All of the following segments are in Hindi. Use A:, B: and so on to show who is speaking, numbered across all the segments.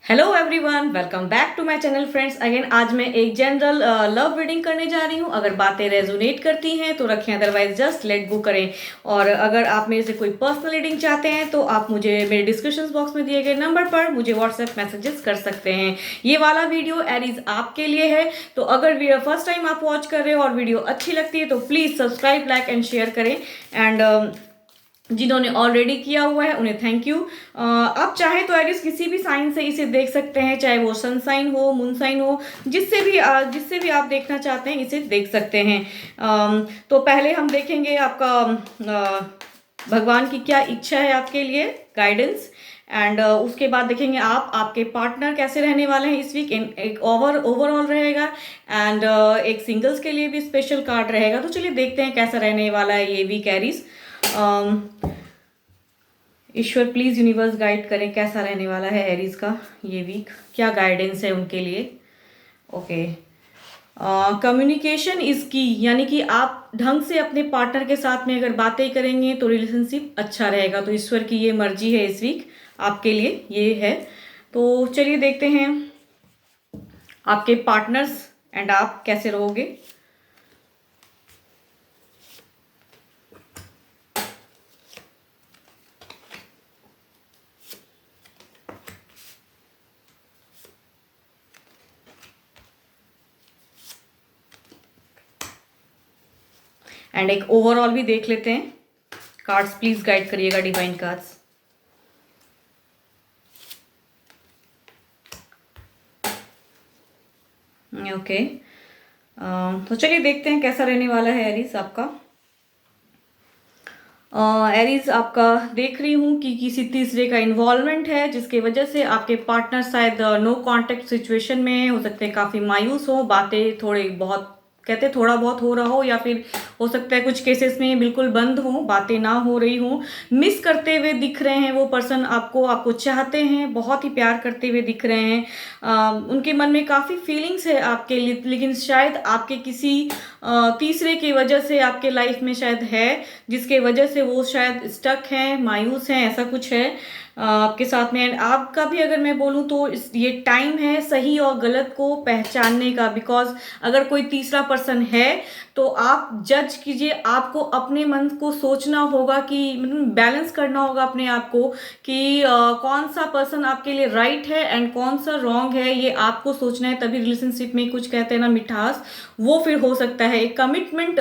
A: Hello everyone, welcome back to my channel friends. Again आज मैं एक जनरल लव रीडिंग करने जा रही हूँ। अगर बातें रेजोनेट करती हैं तो रखें, अदरवाइज जस्ट लेट गो करें। और अगर आप मेरे से कोई पर्सनल रीडिंग चाहते हैं तो आप मुझे मेरे डिस्क्रिप्शन बॉक्स में दिए गए नंबर पर मुझे व्हाट्सएप मैसेजेस कर सकते हैं। ये वाला वीडियो एरीज आपके लिए है, तो अगर फर्स्ट टाइम आप वॉच कर रहे हो और वीडियो अच्छी लगती है तो please subscribe, like and share करें। एंड जिन्होंने ऑलरेडी किया हुआ है उन्हें थैंक यू। आप चाहें तो एटलीस्ट किसी भी साइन से इसे देख सकते हैं, चाहे वो सन साइन हो, मून साइन हो, जिससे भी आप देखना चाहते हैं इसे देख सकते हैं। तो पहले हम देखेंगे आपका भगवान की क्या इच्छा है आपके लिए, गाइडेंस। एंड उसके बाद देखेंगे आपके पार्टनर कैसे रहने वाले हैं इस वीक। एक ओवरऑल रहेगा एंड एक सिंगल्स के लिए भी स्पेशल कार्ड रहेगा। तो चलिए देखते हैं कैसा रहने वाला है ये वीक एरीज। ईश्वर प्लीज यूनिवर्स गाइड करें कैसा रहने वाला है एरीज का ये वीक, क्या गाइडेंस है उनके लिए। ओके, कम्युनिकेशन इज की, यानी कि आप ढंग से अपने पार्टनर के साथ में अगर बातें करेंगे तो रिलेशनशिप अच्छा रहेगा। तो ईश्वर की ये मर्जी है इस वीक आपके लिए ये है। तो चलिए देखते हैं आपके पार्टनर्स एंड आप कैसे रहोगे। एंड एक ओवरऑल भी देख लेते हैं। कार्ड्स प्लीज गाइड करिएगा, डिवाइन कार्ड्स। ओके, तो चलिए देखते हैं कैसा रहने वाला है एरीज आपका। एरीज आपका देख रही हूँ कि किसी तीसरे का इन्वॉल्वमेंट है, जिसके वजह से आपके पार्टनर शायद नो कांटेक्ट सिचुएशन में हो सकते हैं, काफ़ी मायूस हो, बातें थोड़े बहुत कहते हैं थोड़ा बहुत हो रहा हो, या फिर हो सकता है कुछ केसेस में बिल्कुल बंद हो, बातें ना हो रही हो, मिस करते हुए दिख रहे हैं वो पर्सन आपको चाहते हैं, बहुत ही प्यार करते हुए दिख रहे हैं। उनके मन में काफ़ी फीलिंग्स है आपके लिए, लेकिन शायद आपके किसी तीसरे की वजह से आपके लाइफ में शायद है, जिसके वजह से वो शायद स्टक हैं, मायूस हैं, ऐसा कुछ है आपके साथ में। एंड आपका भी अगर मैं बोलूँ तो ये टाइम है सही और गलत को पहचानने का, बिकॉज अगर कोई तीसरा पर्सन है तो आप जज कीजिए, आपको अपने मन को सोचना होगा कि मतलब बैलेंस करना होगा अपने आप को कि कौन सा पर्सन आपके लिए राइट है एंड कौन सा रॉन्ग है, ये आपको सोचना है। तभी रिलेशनशिप में कुछ कहते हैं ना मिठास, वो फिर हो सकता है। एक कमिटमेंट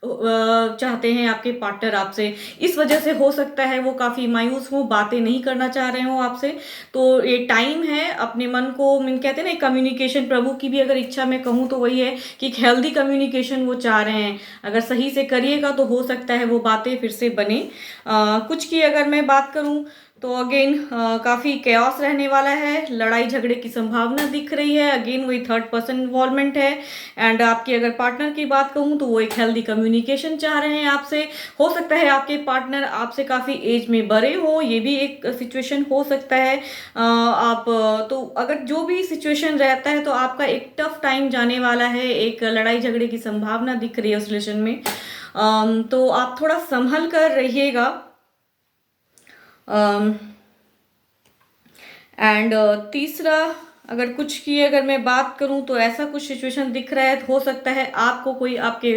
A: चाहते हैं आपके पार्टनर आपसे, इस वजह से हो सकता है वो काफ़ी मायूस हो, बातें नहीं करना चाह रहे हो आपसे। तो ये टाइम है अपने मन को, मैं कहते हैं ना कम्युनिकेशन, प्रभु की भी अगर इच्छा मैं कहूँ तो वही है कि एक हेल्दी कम्युनिकेशन वो चाह रहे हैं। अगर सही से करिएगा तो हो सकता है वो बातें फिर से बने। कुछ की अगर मैं बात करूँ तो अगेन काफ़ी कैओस रहने वाला है, लड़ाई झगड़े की संभावना दिख रही है। अगेन वही थर्ड पर्सन इन्वॉल्वमेंट है। एंड आपकी अगर पार्टनर की बात कहूँ तो वो एक हेल्दी कम्युनिकेशन चाह रहे हैं आपसे। हो सकता है आपके पार्टनर आपसे काफ़ी एज में बड़े हो, ये भी एक सिचुएशन हो सकता है। आप तो अगर जो भी सिचुएशन रहता है तो आपका एक टफ टाइम जाने वाला है, एक लड़ाई झगड़े की संभावना दिख रही है उस रिलेशन में। तो आप थोड़ा संभल कर रहिएगा। एंड तीसरा, अगर कुछ की अगर मैं बात करूं तो ऐसा कुछ सिचुएशन दिख रहा है, हो सकता है आपको कोई आपके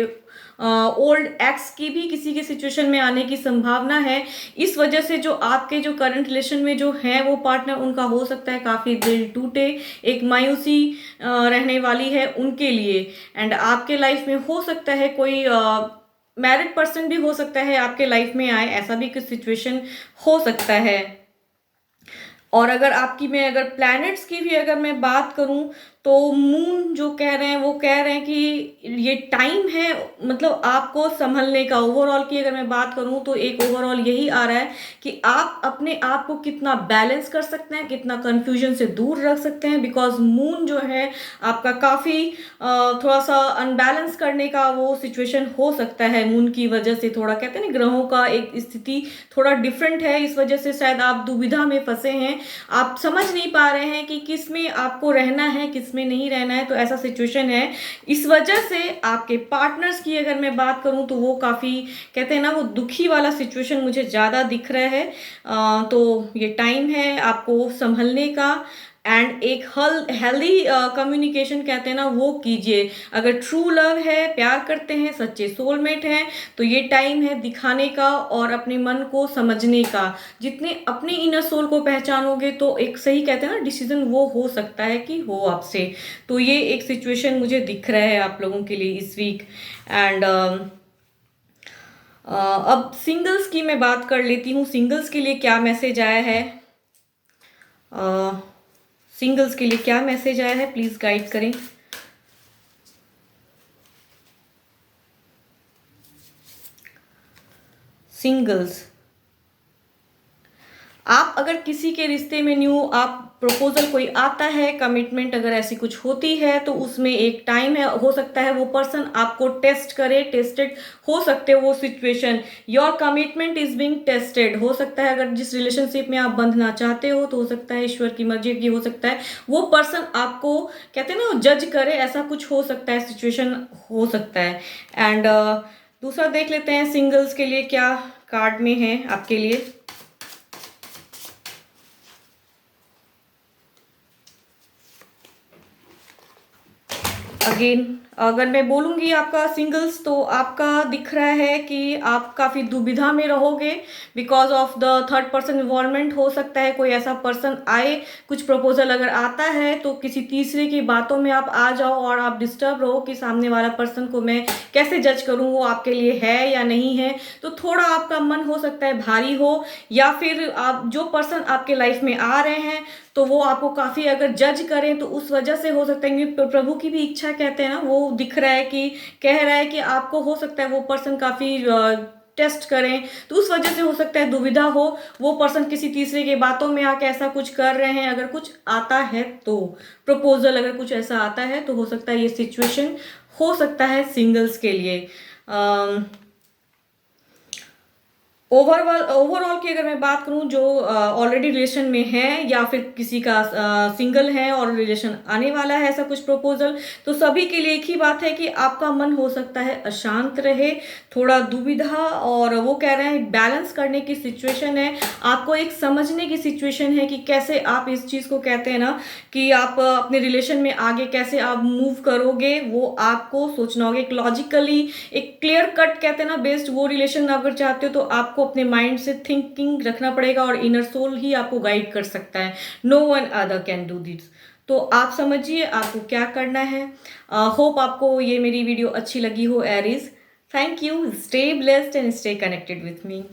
A: ओल्ड एक्स की भी किसी के सिचुएशन में आने की संभावना है। इस वजह से जो आपके जो करंट रिलेशन में जो है वो पार्टनर, उनका हो सकता है काफ़ी दिल टूटे, एक मायूसी रहने वाली है उनके लिए। एंड आपके लाइफ में हो सकता है कोई मैरिड पर्सन भी हो सकता है आपके लाइफ में आए, ऐसा भी कुछ सिचुएशन हो सकता है। और अगर आपकी मैं अगर प्लैनेट्स की भी अगर मैं बात करूं तो मून जो कह रहे हैं वो कह रहे हैं कि ये टाइम है मतलब आपको संभलने का। ओवरऑल की अगर मैं बात करूं तो एक ओवरऑल यही आ रहा है कि आप अपने आप को कितना बैलेंस कर सकते हैं, कितना कंफ्यूजन से दूर रख सकते हैं, बिकॉज मून जो है आपका काफ़ी थोड़ा सा अनबैलेंस करने का वो सिचुएशन हो सकता है। मून की वजह से थोड़ा कहते हैं ना ग्रहों का एक स्थिति थोड़ा डिफरेंट है, इस वजह से शायद आप दुविधा में फंसे हैं, आप समझ नहीं पा रहे हैं कि किस में आपको रहना है, किस इसमें नहीं रहना है, तो ऐसा सिचुएशन है। इस वजह से आपके पार्टनर्स की अगर मैं बात करूं तो वो काफ़ी कहते हैं ना, वो दुखी वाला सिचुएशन मुझे ज़्यादा दिख रहा है। तो ये टाइम है आपको संभलने का, एंड एक हेल्दी कम्युनिकेशन कहते हैं ना, वो कीजिए। अगर ट्रू लव है, प्यार करते हैं, सच्चे सोलमेट हैं, तो ये टाइम है दिखाने का और अपने मन को समझने का। जितने अपने इनर सोल को पहचानोगे तो एक सही कहते हैं ना डिसीजन वो हो सकता है कि हो आपसे। तो ये एक सिचुएशन मुझे दिख रहा है आप लोगों के लिए इस वीक। एंड अब सिंगल्स की मैं बात कर लेती हूँ, सिंगल्स के लिए क्या मैसेज आया है। सिंगल्स के लिए क्या मैसेज आया है, प्लीज गाइड करें। सिंगल्स, आप अगर किसी के रिश्ते में न्यू आप प्रपोजल कोई आता है, कमिटमेंट अगर ऐसी कुछ होती है, तो उसमें एक टाइम है, हो सकता है वो पर्सन आपको टेस्ट करे, टेस्टेड हो सकते हो वो situation. Your commitment is being tested, हो सकता है अगर जिस रिलेशनशिप में आप बंधना चाहते हो, तो हो सकता है ईश्वर की मर्जी की, हो सकता है वो पर्सन आपको कहते हैं ना जज करे, ऐसा कुछ हो सकता है, सिचुएशन हो सकता है। एंड दूसरा देख लेते हैं सिंगल्स के लिए क्या कार्ड में है आपके लिए। अगेन अगर मैं बोलूँगी आपका सिंगल्स, तो आपका दिख रहा है कि आप काफ़ी दुविधा में रहोगे because of the third person involvement. हो सकता है कोई ऐसा पर्सन आए, कुछ प्रपोजल अगर आता है तो किसी तीसरे की बातों में आप आ जाओ और आप डिस्टर्ब रहो कि सामने वाला पर्सन को मैं कैसे जज करूँ, वो आपके लिए है या नहीं है। तो थोड़ा आपका मन हो सकता है भारी हो, या फिर आप जो पर्सन आपके लाइफ में आ रहे हैं तो वो आपको काफ़ी अगर जज करें, तो उस वजह से हो सकता है कि प्रभु की भी इच्छा कहते हैं ना, वो दिख रहा है कि कह रहा है कि आपको हो सकता है वो पर्सन काफ़ी टेस्ट करें, तो उस वजह से हो सकता है दुविधा हो, वो पर्सन किसी तीसरे के बातों में आके ऐसा कुछ कर रहे हैं। अगर कुछ आता है तो प्रपोजल अगर कुछ ऐसा आता है तो हो सकता है ये सिचुएशन हो सकता है सिंगल्स के लिए। ओवरऑल की अगर मैं बात करूं, जो ऑलरेडी रिलेशन में है या फिर किसी का सिंगल है और रिलेशन आने वाला है, ऐसा कुछ प्रपोजल, तो सभी के लिए एक ही बात है कि आपका मन हो सकता है अशांत रहे, थोड़ा दुविधा, और वो कह रहे हैं बैलेंस करने की सिचुएशन है, आपको एक समझने की सिचुएशन है कि कैसे आप इस चीज़ को कहते हैं ना कि आप अपने रिलेशन में आगे कैसे आप मूव करोगे, वो आपको सोचना होगा। एक लॉजिकली एक क्लियर कट कहते हैं ना बेस्ड वो रिलेशन अगर चाहते हो, तो आपको अपने माइंड से थिंकिंग रखना पड़ेगा और इनर सोल ही आपको गाइड कर सकता है। No one other can do this. तो आप समझिए आपको क्या करना है। होप आपको ये मेरी वीडियो अच्छी लगी हो Aries. Thank you, stay blessed and stay connected with me.